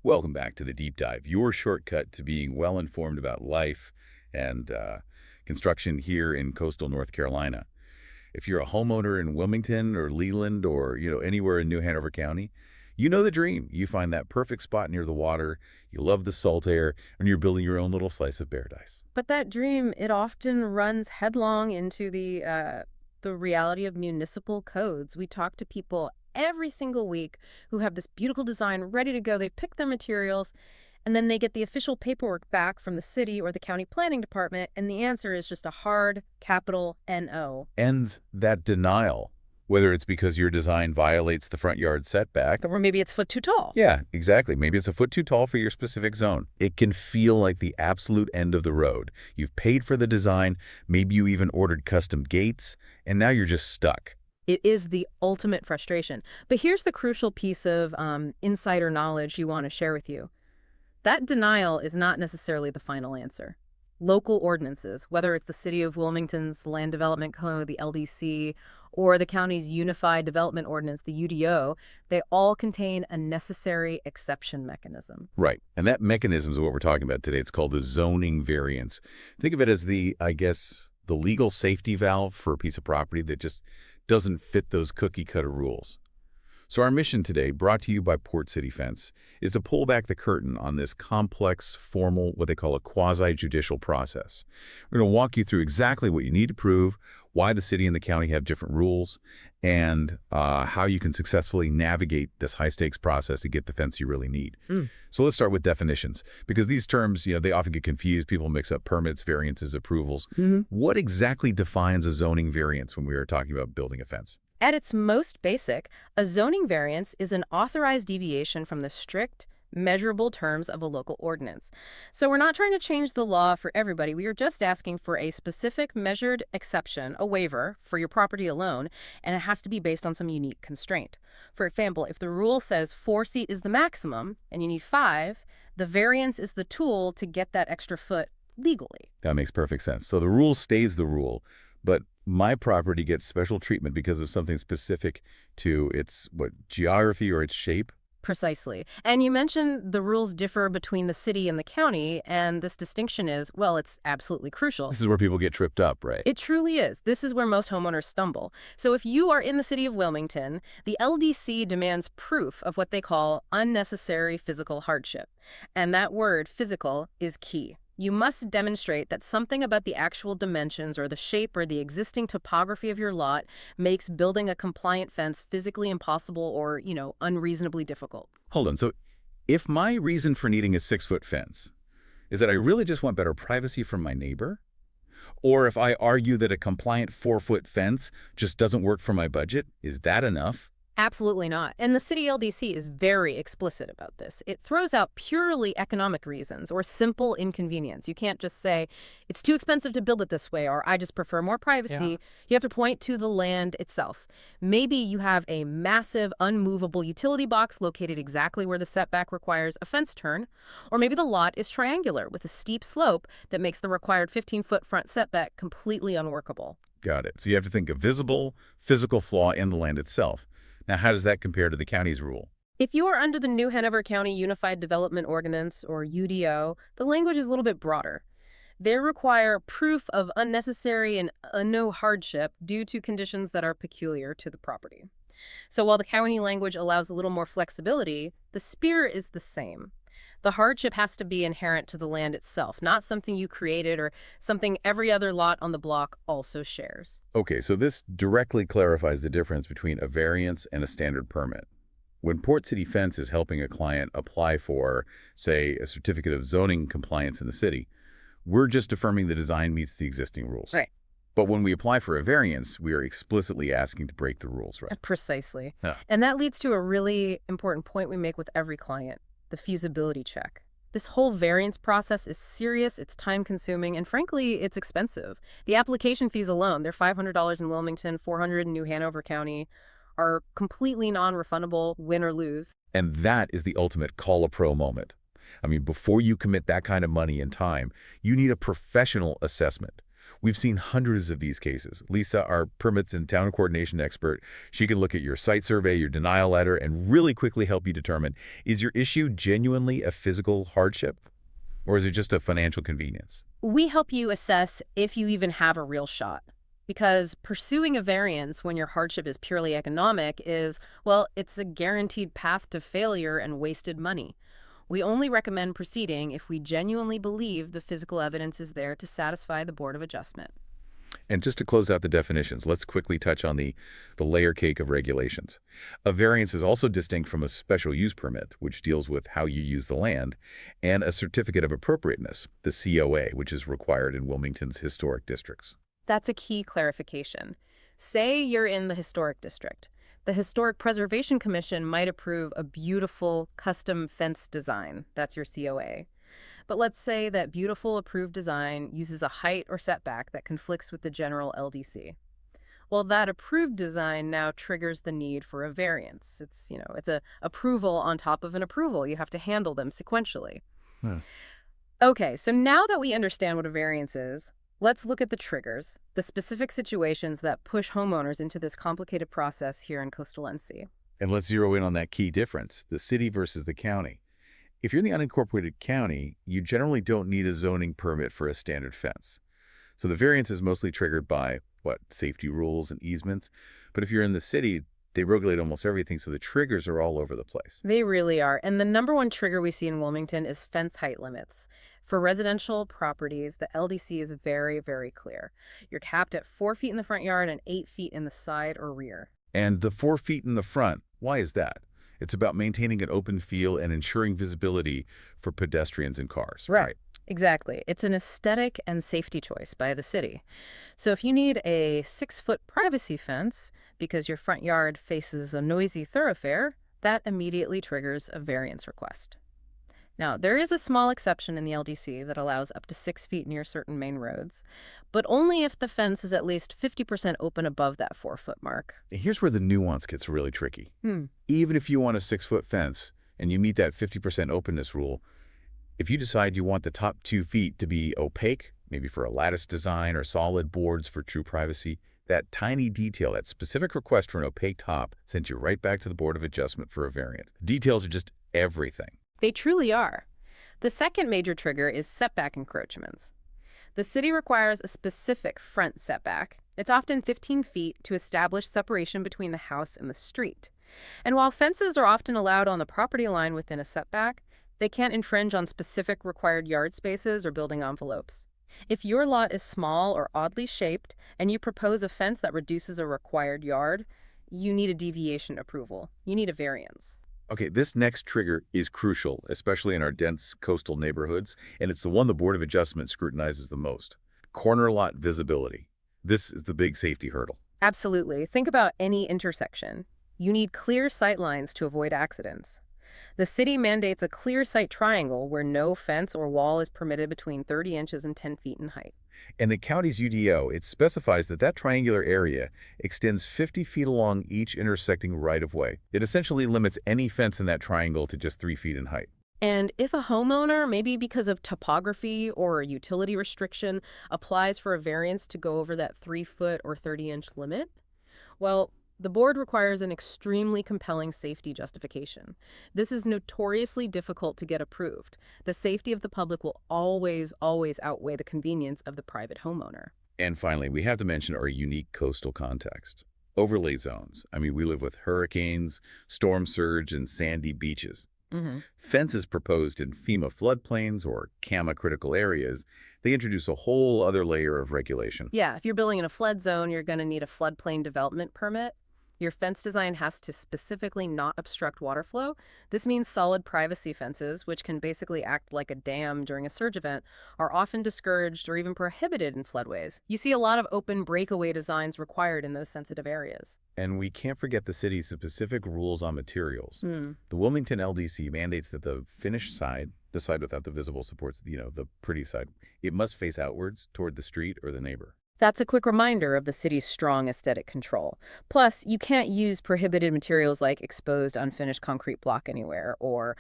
Welcome back to the Deep Dive, your shortcut to being well-informed about life and construction here in coastal North Carolina. If you're a homeowner in Wilmington or Leland or, anywhere in New Hanover County, you know the dream. You find that perfect spot near the water, you love the salt air, and you're building your own little slice of paradise. But that dream, it often runs headlong into the reality of municipal codes. We talk to people every single week who have this beautiful design ready to go. They pick their materials, and then they get the official paperwork back from the city or the county planning department, and the answer is just a hard capital N-O. And that denial, whether it's because your design violates the front yard setback. Or maybe it's foot too tall. Yeah, exactly. Maybe it's a foot too tall for your specific zone. It can feel like the absolute end of the road. You've paid for the design, maybe you even ordered custom gates, and now you're just stuck. It is the ultimate frustration. But here's the crucial piece of insider knowledge you want to share with you. That denial is not necessarily the final answer. Local ordinances, whether it's the City of Wilmington's Land Development Code, the LDC, or the county's Unified Development Ordinance, the UDO, they all contain a necessary exception mechanism. Right. And that mechanism is what we're talking about today. It's called the zoning variance. Think of it as the legal safety valve for a piece of property that just doesn't fit those cookie-cutter rules. So our mission today, brought to you by Port City Fence, is to pull back the curtain on this complex, formal, what they call a quasi-judicial process. We're going to walk you through exactly what you need to prove, why the city and the county have different rules, and how you can successfully navigate this high-stakes process to get the fence you really need. So let's start with definitions, because these terms, they often get confused. People mix up permits, variances, approvals. What exactly defines a zoning variance when we are talking about building a fence? At its most basic, a zoning variance is an authorized deviation from the strict, measurable terms of a local ordinance. So we're not trying to change the law for everybody. We are just asking for a specific measured exception, a waiver, for your property alone, and it has to be based on some unique constraint. For example, if the rule says 4 feet is the maximum and you need 5, the variance is the tool to get that extra foot legally. That makes perfect sense. So the rule stays the rule, but my property gets special treatment because of something specific to its, geography or its shape? Precisely. And you mentioned the rules differ between the city and the county, and this distinction is, well, it's absolutely crucial. This is where people get tripped up, right? It truly is. This is where most homeowners stumble. So if you are in the city of Wilmington, the LDC demands proof of what they call unnecessary physical hardship. And that word, physical, is key. You must demonstrate that something about the actual dimensions or the shape or the existing topography of your lot makes building a compliant fence physically impossible or, unreasonably difficult. Hold on. So if my reason for needing a 6-foot fence is that I really just want better privacy from my neighbor, or if I argue that a compliant 4-foot fence just doesn't work for my budget, is that enough? Absolutely not. And the city LDC is very explicit about this. It throws out purely economic reasons or simple inconvenience. You can't just say, it's too expensive to build it this way, or I just prefer more privacy. Yeah. You have to point to the land itself. Maybe you have a massive, unmovable utility box located exactly where the setback requires a fence turn, or maybe the lot is triangular with a steep slope that makes the required 15-foot front setback completely unworkable. Got it. So you have to think of visible, physical flaw in the land itself. Now, how does that compare to the county's rule? If you are under the New Hanover County Unified Development Ordinance, or UDO, the language is a little bit broader. They require proof of unnecessary and no hardship due to conditions that are peculiar to the property. So while the county language allows a little more flexibility, the spirit is the same. The hardship has to be inherent to the land itself, not something you created or something every other lot on the block also shares. Okay, so this directly clarifies the difference between a variance and a standard permit. When Port City Fence is helping a client apply for, say, a certificate of zoning compliance in the city, we're just affirming the design meets the existing rules. Right. But when we apply for a variance, we are explicitly asking to break the rules, right? Precisely. Yeah. And that leads to a really important point we make with every client. The feasibility check. This whole variance process is serious, it's time-consuming, and frankly, it's expensive. The application fees alone, they're $500 in Wilmington, $400 in New Hanover County, are completely non-refundable, win or lose. And that is the ultimate call a pro moment. I mean, before you commit that kind of money and time, you need a professional assessment. We've seen hundreds of these cases. Lisa, our permits and town coordination expert, she can look at your site survey, your denial letter, and really quickly help you determine, is your issue genuinely a physical hardship, or is it just a financial convenience? We help you assess if you even have a real shot. Because pursuing a variance when your hardship is purely economic is, well, it's a guaranteed path to failure and wasted money. We only recommend proceeding if we genuinely believe the physical evidence is there to satisfy the Board of Adjustment. And just to close out the definitions, let's quickly touch on the layer cake of regulations. A variance is also distinct from a special use permit, which deals with how you use the land, and a certificate of appropriateness, the COA, which is required in Wilmington's historic districts. That's a key clarification. Say you're in the historic district. The Historic Preservation Commission might approve a beautiful custom fence design. That's your COA. But let's say that beautiful approved design uses a height or setback that conflicts with the general LDC. Well, that approved design now triggers the need for a variance. It's a approval on top of an approval. You have to handle them sequentially. Hmm. Okay, so now that we understand what a variance is, let's look at the triggers, the specific situations that push homeowners into this complicated process here in coastal NC. And let's zero in on that key difference, the city versus the county. If you're in the unincorporated county, you generally don't need a zoning permit for a standard fence. So the variance is mostly triggered by, safety rules and easements. But if you're in the city, they regulate almost everything, so the triggers are all over the place. They really are. And the number one trigger we see in Wilmington is fence height limits. For residential properties, the LDC is very, very clear. You're capped at 4 feet in the front yard and 8 feet in the side or rear. And the 4 feet in the front, why is that? It's about maintaining an open field and ensuring visibility for pedestrians and cars. Right. Exactly. It's an aesthetic and safety choice by the city. So if you need a 6-foot privacy fence because your front yard faces a noisy thoroughfare, that immediately triggers a variance request. Now, there is a small exception in the LDC that allows up to 6 feet near certain main roads, but only if the fence is at least 50% open above that 4-foot mark. Here's where the nuance gets really tricky. Even if you want a 6-foot fence and you meet that 50% openness rule, if you decide you want the top 2 feet to be opaque, maybe for a lattice design or solid boards for true privacy, that tiny detail, that specific request for an opaque top, sends you right back to the Board of Adjustment for a variance. Details are just everything. They truly are. The second major trigger is setback encroachments. The city requires a specific front setback. It's often 15 feet to establish separation between the house and the street. And while fences are often allowed on the property line within a setback, they can't infringe on specific required yard spaces or building envelopes. If your lot is small or oddly shaped and you propose a fence that reduces a required yard, you need a deviation approval. You need a variance. Okay, this next trigger is crucial, especially in our dense coastal neighborhoods, and it's the one the Board of Adjustment scrutinizes the most. Corner lot visibility. This is the big safety hurdle. Absolutely. Think about any intersection. You need clear sight lines to avoid accidents. The city mandates a clear sight triangle where no fence or wall is permitted between 30 inches and 10 feet in height. And the county's UDO, it specifies that that triangular area extends 50 feet along each intersecting right-of-way. It essentially limits any fence in that triangle to just 3 feet in height. And if a homeowner, maybe because of topography or a utility restriction, applies for a variance to go over that 3-foot or 30-inch limit, well, the board requires an extremely compelling safety justification. This is notoriously difficult to get approved. The safety of the public will always, always outweigh the convenience of the private homeowner. And finally, we have to mention our unique coastal context. Overlay zones. I mean, we live with hurricanes, storm surge, and sandy beaches. Fences proposed in FEMA floodplains or CAMA critical areas, they introduce a whole other layer of regulation. Yeah, if you're building in a flood zone, you're going to need a floodplain development permit. Your fence design has to specifically not obstruct water flow. This means solid privacy fences, which can basically act like a dam during a surge event, are often discouraged or even prohibited in floodways. You see a lot of open breakaway designs required in those sensitive areas. And we can't forget the city's specific rules on materials. The Wilmington LDC mandates that the finished side, the side without the visible supports, the pretty side, it must face outwards toward the street or the neighbor. That's a quick reminder of the city's strong aesthetic control. Plus, you can't use prohibited materials like exposed unfinished concrete block anywhere, or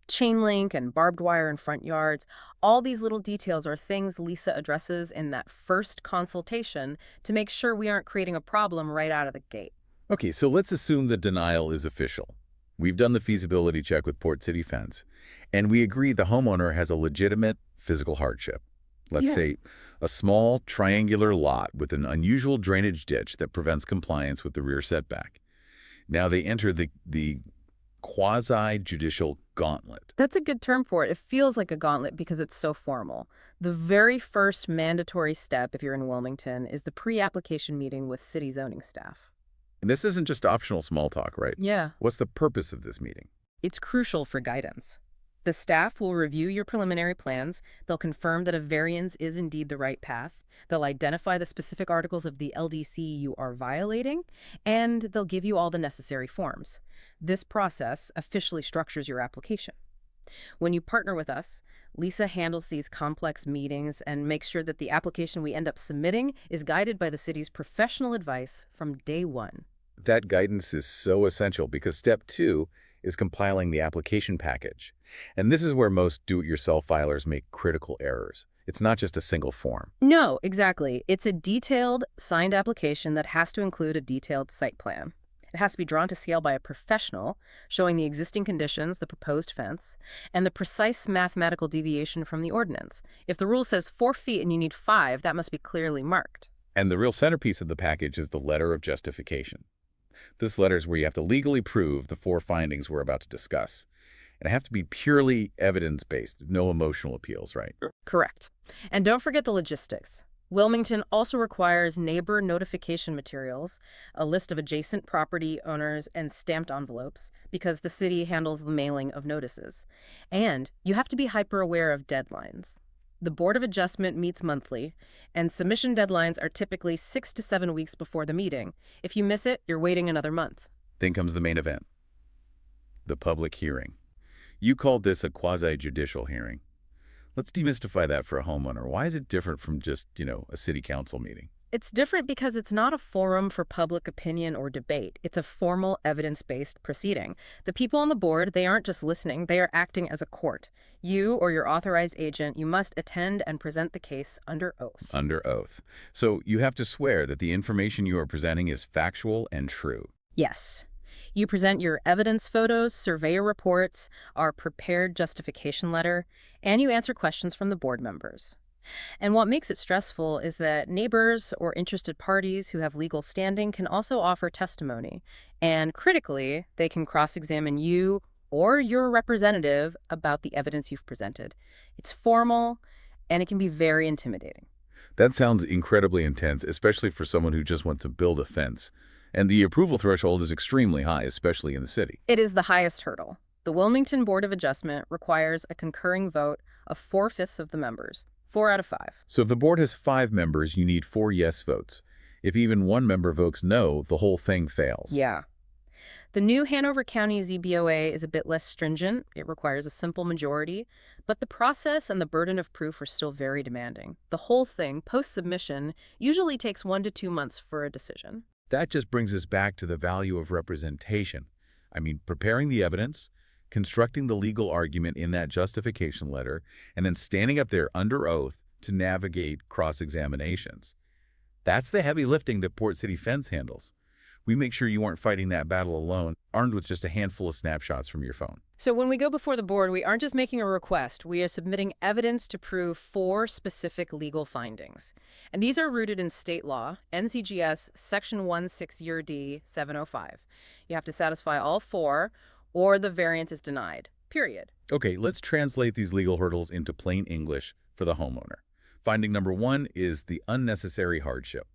chain link and barbed wire in front yards. All these little details are things Lisa addresses in that first consultation to make sure we aren't creating a problem right out of the gate. Okay, so let's assume the denial is official. We've done the feasibility check with Port City Fence, and we agree the homeowner has a legitimate physical hardship. Let's Yeah. say a small triangular lot with an unusual drainage ditch that prevents compliance with the rear setback. Now they enter the quasi-judicial gauntlet. That's a good term for it. It feels like a gauntlet because it's so formal. The very first mandatory step, if you're in Wilmington, is the pre-application meeting with city zoning staff. And this isn't just optional small talk, right? Yeah. What's the purpose of this meeting? It's crucial for guidance. The staff will review your preliminary plans, they'll confirm that a variance is indeed the right path, they'll identify the specific articles of the LDC you are violating, and they'll give you all the necessary forms. This process officially structures your application. When you partner with us, Lisa handles these complex meetings and makes sure that the application we end up submitting is guided by the city's professional advice from day one. That guidance is so essential because step 2 is compiling the application package. And this is where most do-it-yourself filers make critical errors. It's not just a single form. No, exactly. It's a detailed, signed application that has to include a detailed site plan. It has to be drawn to scale by a professional, showing the existing conditions, the proposed fence, and the precise mathematical deviation from the ordinance. If the rule says 4 feet and you need 5, that must be clearly marked. And the real centerpiece of the package is the letter of justification. This letter is where you have to legally prove the 4 findings we're about to discuss. And it have to be purely evidence-based, no emotional appeals, right? Correct. And don't forget the logistics. Wilmington also requires neighbor notification materials, a list of adjacent property owners, and stamped envelopes, because the city handles the mailing of notices. And you have to be hyper-aware of deadlines. The Board of Adjustment meets monthly, and submission deadlines are typically 6 to 7 weeks before the meeting. If you miss it, you're waiting another month. Then comes the main event, the public hearing. You called this a quasi-judicial hearing. Let's demystify that for a homeowner. Why is it different from just, a city council meeting? It's different because it's not a forum for public opinion or debate. It's a formal, evidence-based proceeding. The people on the board, they aren't just listening, they are acting as a court. You or your authorized agent, you must attend and present the case under oath. Under oath. So you have to swear that the information you are presenting is factual and true. Yes. You present your evidence photos, surveyor reports, our prepared justification letter, and you answer questions from the board members. And what makes it stressful is that neighbors or interested parties who have legal standing can also offer testimony. And critically, they can cross-examine you or your representative about the evidence you've presented. It's formal, and it can be very intimidating. That sounds incredibly intense, especially for someone who just wants to build a fence. And the approval threshold is extremely high, especially in the city. It is the highest hurdle. The Wilmington Board of Adjustment requires a concurring vote of 4/5 of the members. 4 out of 5. So if the board has 5 members, you need 4 yes votes. If even one member votes no, the whole thing fails. Yeah. The new Hanover County ZBOA is a bit less stringent. It requires a simple majority, but the process and the burden of proof are still very demanding. The whole thing, post-submission, usually takes 1 to 2 months for a decision. That just brings us back to the value of representation. I mean, preparing the evidence, constructing the legal argument in that justification letter, and then standing up there under oath to navigate cross-examinations. That's the heavy lifting that Port City Fence handles. We make sure you aren't fighting that battle alone, armed with just a handful of snapshots from your phone. So when we go before the board, we aren't just making a request. We are submitting evidence to prove 4 specific legal findings. And these are rooted in state law, NCGS Section 16D 705. You have to satisfy all 4, or the variance is denied, period. Okay, let's translate these legal hurdles into plain English for the homeowner. Finding number 1 is the unnecessary hardship.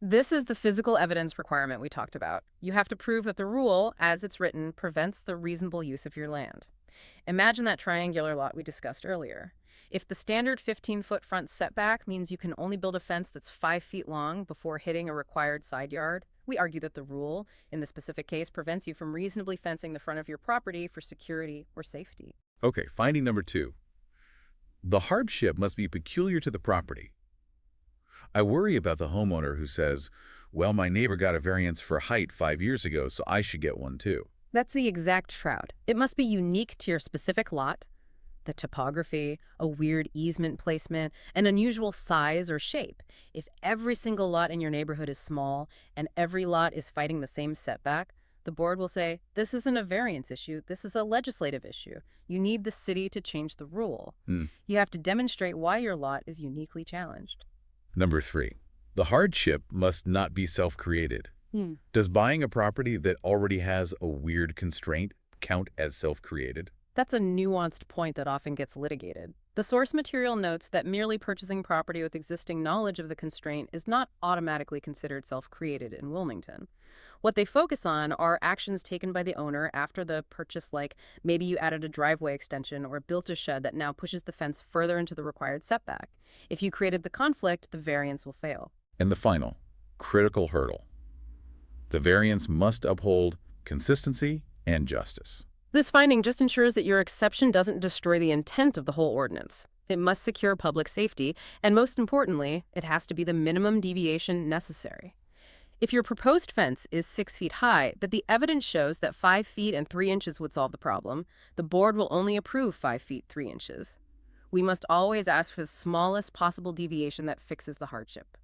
This is the physical evidence requirement we talked about. You have to prove that the rule, as it's written, prevents the reasonable use of your land. Imagine that triangular lot we discussed earlier. If the standard 15-foot front setback means you can only build a fence that's 5 feet long before hitting a required side yard, we argue that the rule, in the specific case, prevents you from reasonably fencing the front of your property for security or safety. Okay, finding number 2. The hardship must be peculiar to the property. I worry about the homeowner who says, well, my neighbor got a variance for height 5 years ago, so I should get one too. That's the exact shroud. It must be unique to your specific lot. The topography, a weird easement placement, an unusual size or shape. If every single lot in your neighborhood is small and every lot is fighting the same setback, the board will say, this isn't a variance issue, this is a legislative issue. You need the city to change the rule. Hmm. You have to demonstrate why your lot is uniquely challenged. Number 3, the hardship must not be self-created. Does buying a property that already has a weird constraint count as self-created? That's a nuanced point that often gets litigated. The source material notes that merely purchasing property with existing knowledge of the constraint is not automatically considered self-created in Wilmington. What they focus on are actions taken by the owner after the purchase, like maybe you added a driveway extension or built a shed that now pushes the fence further into the required setback. If you created the conflict, the variance will fail. And the final, critical hurdle. The variance must uphold consistency and justice. This finding just ensures that your exception doesn't destroy the intent of the whole ordinance. It must secure public safety, and most importantly, it has to be the minimum deviation necessary. If your proposed fence is 6 feet high, but the evidence shows that 5 feet and 3 inches would solve the problem, the board will only approve 5 feet 3 inches. We must always ask for the smallest possible deviation that fixes the hardship.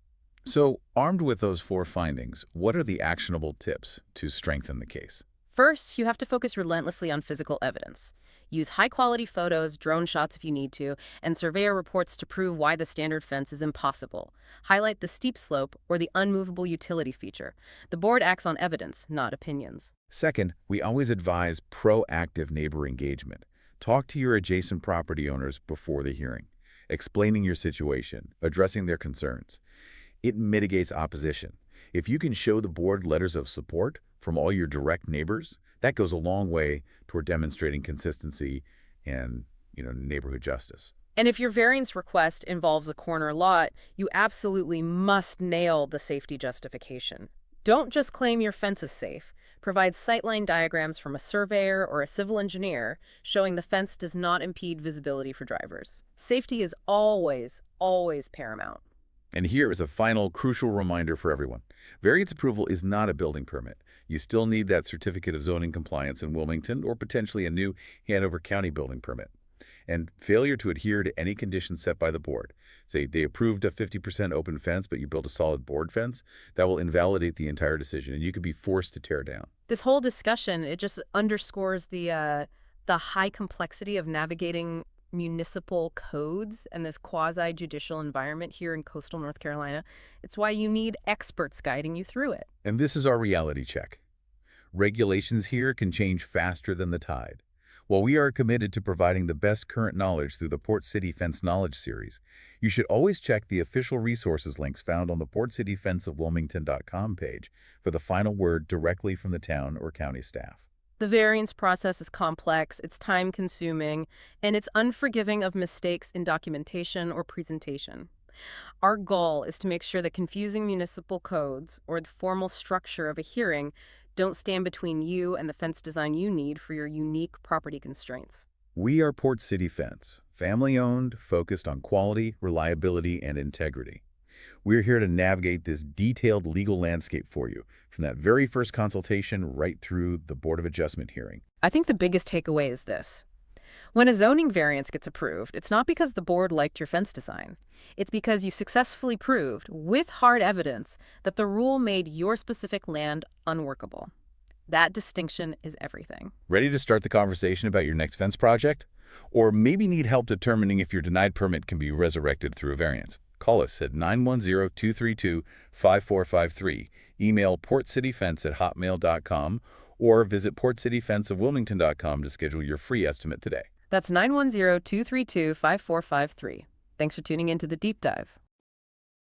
So, armed with those 4 findings, what are the actionable tips to strengthen the case? First, you have to focus relentlessly on physical evidence. Use high-quality photos, drone shots if you need to, and surveyor reports to prove why the standard fence is impossible. Highlight the steep slope or the unmovable utility feature. The board acts on evidence, not opinions. Second, we always advise proactive neighbor engagement. Talk to your adjacent property owners before the hearing, explaining your situation, addressing their concerns. It mitigates opposition. If you can show the board letters of support from all your direct neighbors, that goes a long way toward demonstrating consistency and, neighborhood justice. And if your variance request involves a corner lot, you absolutely must nail the safety justification. Don't just claim your fence is safe. Provide sightline diagrams from a surveyor or a civil engineer showing the fence does not impede visibility for drivers. Safety is always, always paramount. And here is a final crucial reminder for everyone. Variance approval is not a building permit. You still need that certificate of zoning compliance in Wilmington or potentially a new Hanover County building permit. And failure to adhere to any conditions set by the board, say they approved a 50% open fence but you built a solid board fence, that will invalidate the entire decision and you could be forced to tear down. This whole discussion, it just underscores the high complexity of navigating municipal codes and this quasi-judicial environment here in coastal North Carolina. It's why you need experts guiding you through it. And this is our reality check. Regulations here can change faster than the tide. While we are committed to providing the best current knowledge through the Port City Fence Knowledge Series, you should always check the official resources links found on the portcityfenceofwilmington.com page for the final word directly from the town or county staff. The variance process is complex, it's time-consuming, and it's unforgiving of mistakes in documentation or presentation. Our goal is to make sure that confusing municipal codes or the formal structure of a hearing don't stand between you and the fence design you need for your unique property constraints. We are Port City Fence, family-owned, focused on quality, reliability, and integrity. We're here to navigate this detailed legal landscape for you, from that very first consultation right through the Board of Adjustment hearing. I think the biggest takeaway is this. When a zoning variance gets approved, it's not because the board liked your fence design. It's because you successfully proved, with hard evidence, that the rule made your specific land unworkable. That distinction is everything. Ready to start the conversation about your next fence project? Or maybe need help determining if your denied permit can be resurrected through a variance? Call us at 910-232-5453, email portcityfence@hotmail.com, or visit portcityfenceofwilmington.com to schedule your free estimate today. That's 910-232-5453. Thanks for tuning in to The Deep Dive.